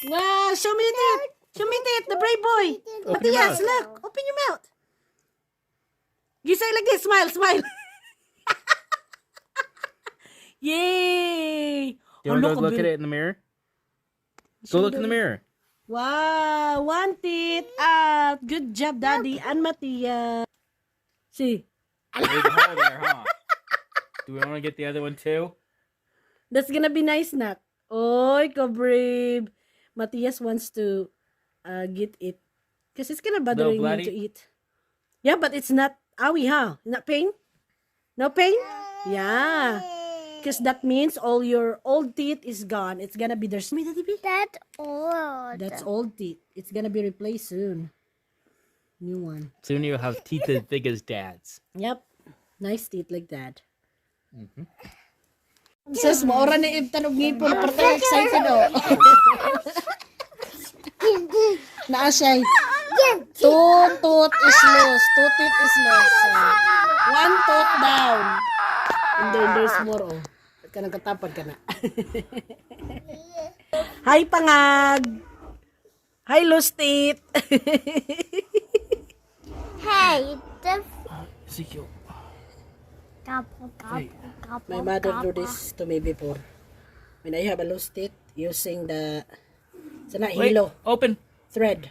Wow, show me the teeth. Show me teeth, the brave boy. Open your Matthias, mouth. look. Open your mouth. You say like this. Smile, smile. Yay. You want to go look at it in the mirror? Go look in the mirror. Wow, one teeth out. Good job, Daddy and Matthias. See, There's a hole there, huh? Do we want to get the other one too? that's gonna be nice, Nak. Oy, ko brave. Matthias wants to get it. Because it's gonna bother him bloody? to eat. Yeah, but it's not owie, huh? Not pain? No pain? Yeah. Because that means all your old teeth is gone. It's gonna be there's me, Daddy B. That's old. That's old teeth. It's gonna be replaced soon. New one. Soon you'll have teeth as big as Dad's. Yep. Nice teeth like that. Sis, maura ni Ib tanog ngipon. Parte excited oh. Naa siya. Two tooth is loose. Two teeth is loose. So, one tooth down. And then there's more oh. Ka nagkatapad ka na. Hi, pangag. Hi, loose teeth. Hey, the Ezekiel. gobble, gobble, gobble. My mother do this to me before. When I have a loose teeth, using the sana Wait, hilo open. thread.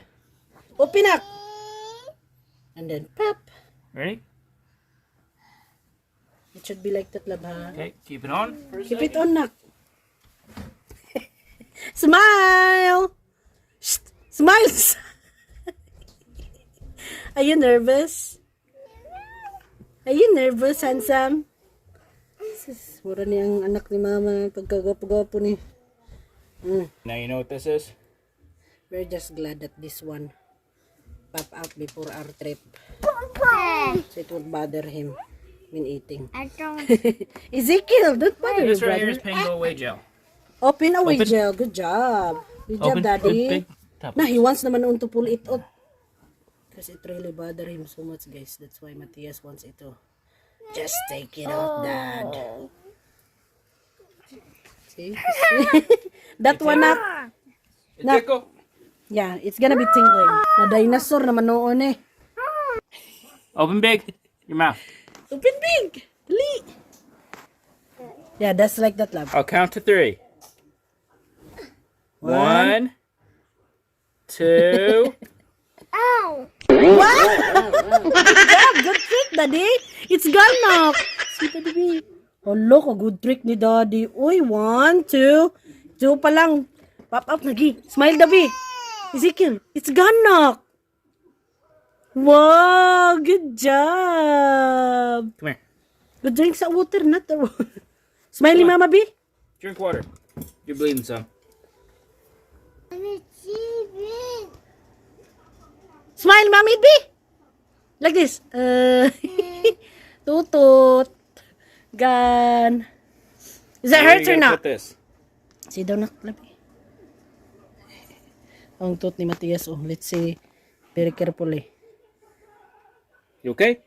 Open up. And then pop. Ready? It should be like that, love, ha? Okay, keep it on. For a Keep second. it on, nak. Smile! Shh, smiles! Are you nervous? Are you nervous, handsome? Sis, mura niyang anak ni mama. Pagkagwapo-gwapo ni. Now you know what this is? We're just glad that this one pop out before our trip. Hey, So it won't bother him when eating. I don't. Ezekiel, don't bother This your right here is brother. Pango Away Gel. Open away, Open. Gel. Good job. Good job, Open. Daddy. Big top. Nah, he wants naman to pull it out. Because it really bother him so much, guys. That's why Matthias wants it to. Just take it out, Dad. See? That one up. Ezekiel. Yeah, it's gonna be tingling. Na dinosaur naman noon eh. Open big. Your mouth. Open big. Dali. Yeah, that's like that, love. I'll count to 3. 1, 2. Ow! Good job. Good trick, Daddy. It's gone now. See, Daddy B. Oh, look, a good trick ni Daddy. Uy, 1, 2. 2 pa lang. Pop up, lagi. Smile, Daddy. Ezekiel, it's gone now. Wow, good job. Come here. Good drink sa water, not the water. Smiley, Mama B. Drink water. You're bleeding some. Smile, Mommy B. Like this. Tutut. Gun. Is that Where hurt you or gonna not? Put this. See daw na, labi. Ang tooth ni Matthias, oh. Let's see. Very carefully. You okay?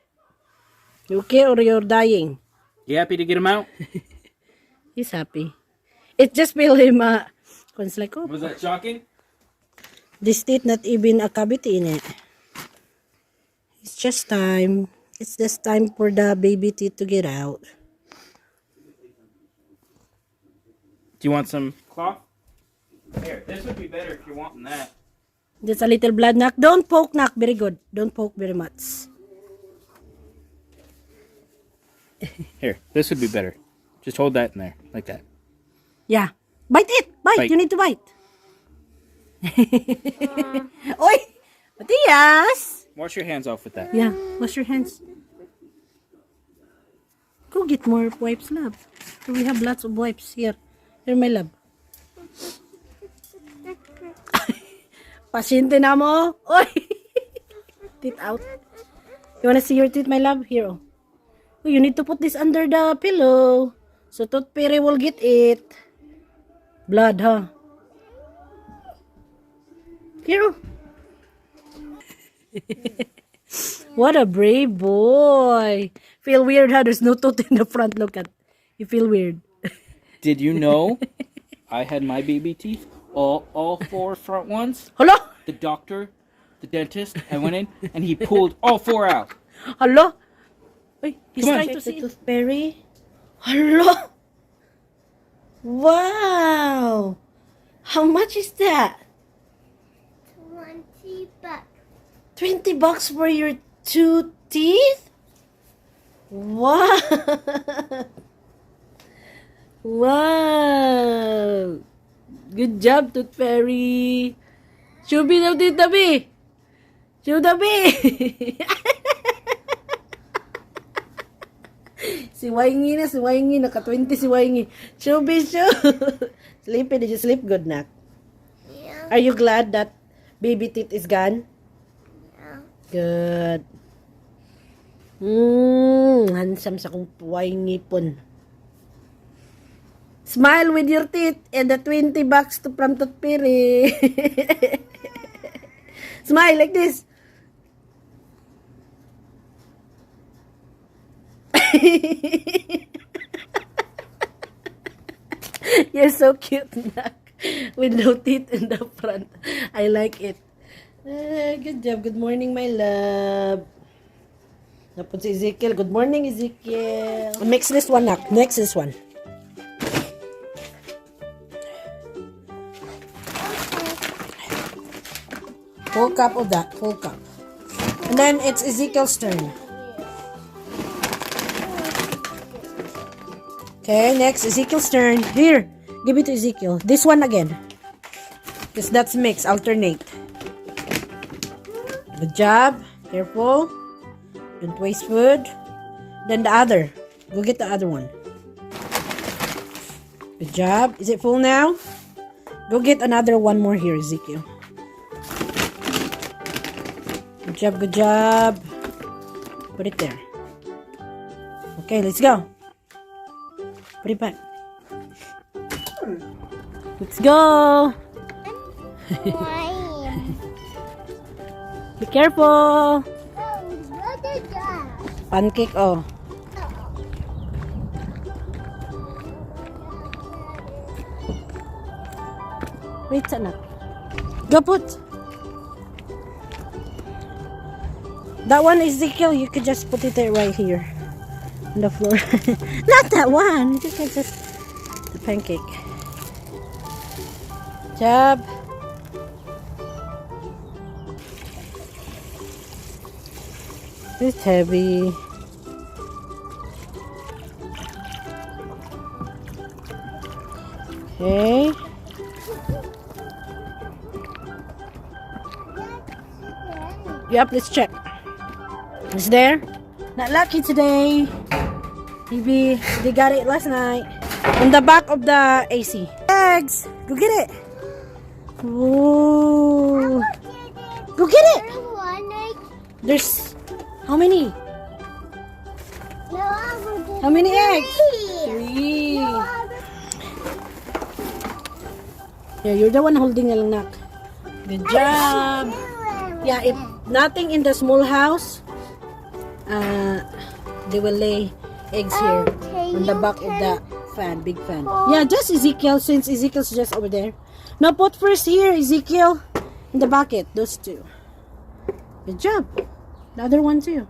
You okay or you're dying? You happy to get him out? He's happy. It just feel him, it's like, oh, Was that shocking? this teeth not even a cavity in it. It's just time. It's just time for the baby teeth to get out. Do you want some cloth? Here, this would be better if you're wanting that. Just a little blood, Nak. Don't poke, Nak. Very good. Don't poke very much. Here, this would be better. Just hold that in there, like that. Yeah. Bite it. Bite. Bite. You need to bite. Oy! Matthias! Wash your hands off with that. Yeah. Wash your hands. Go get more wipes, love. We have lots of wipes here. Here, my love. Pasyente na mo. Oy! Teeth out. You wanna see your teeth, my love? Here, oh. Oh, you need to put this under the pillow. So, Tooth Fairy will get it. Blood, huh? Here, oh. What a brave boy. Feel weird, huh? There's no tooth in the front. Look at. You feel weird. Did you know I had my baby teeth all four front ones. Hello? The doctor, the dentist, I went in and he pulled all four out. Hello? Wait, he's Come on. trying to see the toothberry. Hello? Wow. How much is that? 20 bucks. $20 for your 2 teeth? Wow. Wow. Good job, Tooth Fairy. Shubi daw, Tita B. Shubi B. Si Waingi na, si Waingi. Naka-20 si Waingi. Shubi, Sleepy, did you sleep good, Nak? Yeah. Are you glad that baby teeth is gone? Yeah. Good. Handsome sa kong Waingi pon. Smile with your teeth and the $20 from Tooth Fairy. Smile like this. You're so cute, Nak. With no teeth in the front. I like it. Good job. Good morning, my love. Napun si Ezekiel. Good morning, Ezekiel. Mix this one, Nak. Mix this one. Full cup of that. Full cup. And then it's Ezekiel's turn. Okay, next Ezekiel's turn. Here, give it to Ezekiel. This one again. Because that's mix. Alternate. Good job. Careful. Don't waste food. Then the other. Go get the other one. Good job. Is it full now? Go get another one more here, Ezekiel. Good job, good job. Put it there. Okay, let's go. Put it back. Let's go. Why? Be careful. Look at that. Pancake, oh. Wait, sana. Go put. That one, Ezekiel, you could just put it there right here. On the floor. Not that one. You can just the pancake. Job. It's heavy. Okay. Yep, let's check. It's there. Not lucky today. Maybe they got it last night. On the back of the AC. Eggs! Go get it! Ooh. Go get it! There's... How many? How many eggs? 3. Yeah, you're the one holding the knock. Good job! Yeah, if nothing in the small house, they will lay eggs here on the back of the fan, big fan. Yeah, just Ezekiel, since Ezekiel's just over there. Now put first here, Ezekiel, in the bucket, those two. Good job. The other one too.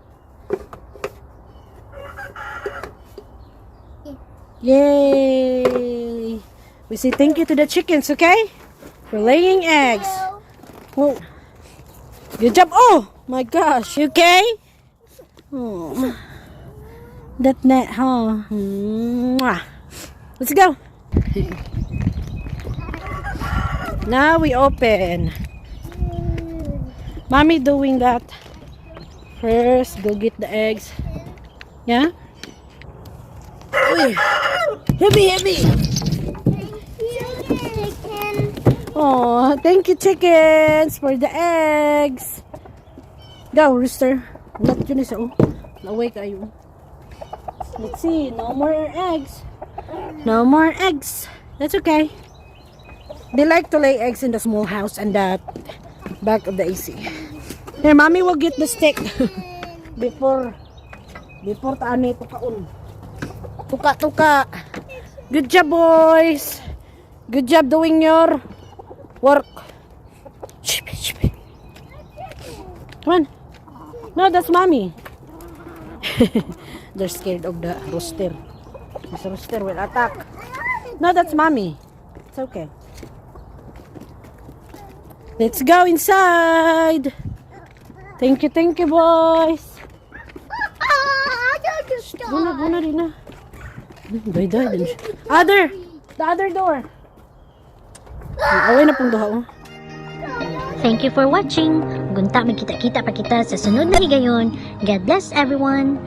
Yay! We say thank you to the chickens, okay? For laying eggs. Oh. Good job. Oh my gosh. You okay? Oh. That net, huh? Mwah. Let's go. Now we open. Mommy doing that. First, go get the eggs. Yeah? Uy. Heavy, heavy. Oh, thank you, chickens, for the eggs. Go, rooster. Not yun isa, oh. Awake kayo. Let's see. No more eggs. No more eggs. That's okay. They like to lay eggs in the small house and the back of the AC. Here, mommy will get the stick before taani tukaon. Tuka. Good job, boys. Good job doing your Work. Come on. No, that's mommy. They're scared of the rooster. This rooster will attack. No, that's mommy. It's okay. Let's go inside. Thank you, boys. Buna rin na. Day. The other door. Away na pong duha, oh. Thank you for watching. Gunta, magkita-kita pa kita sa sunod na higayon. God bless everyone.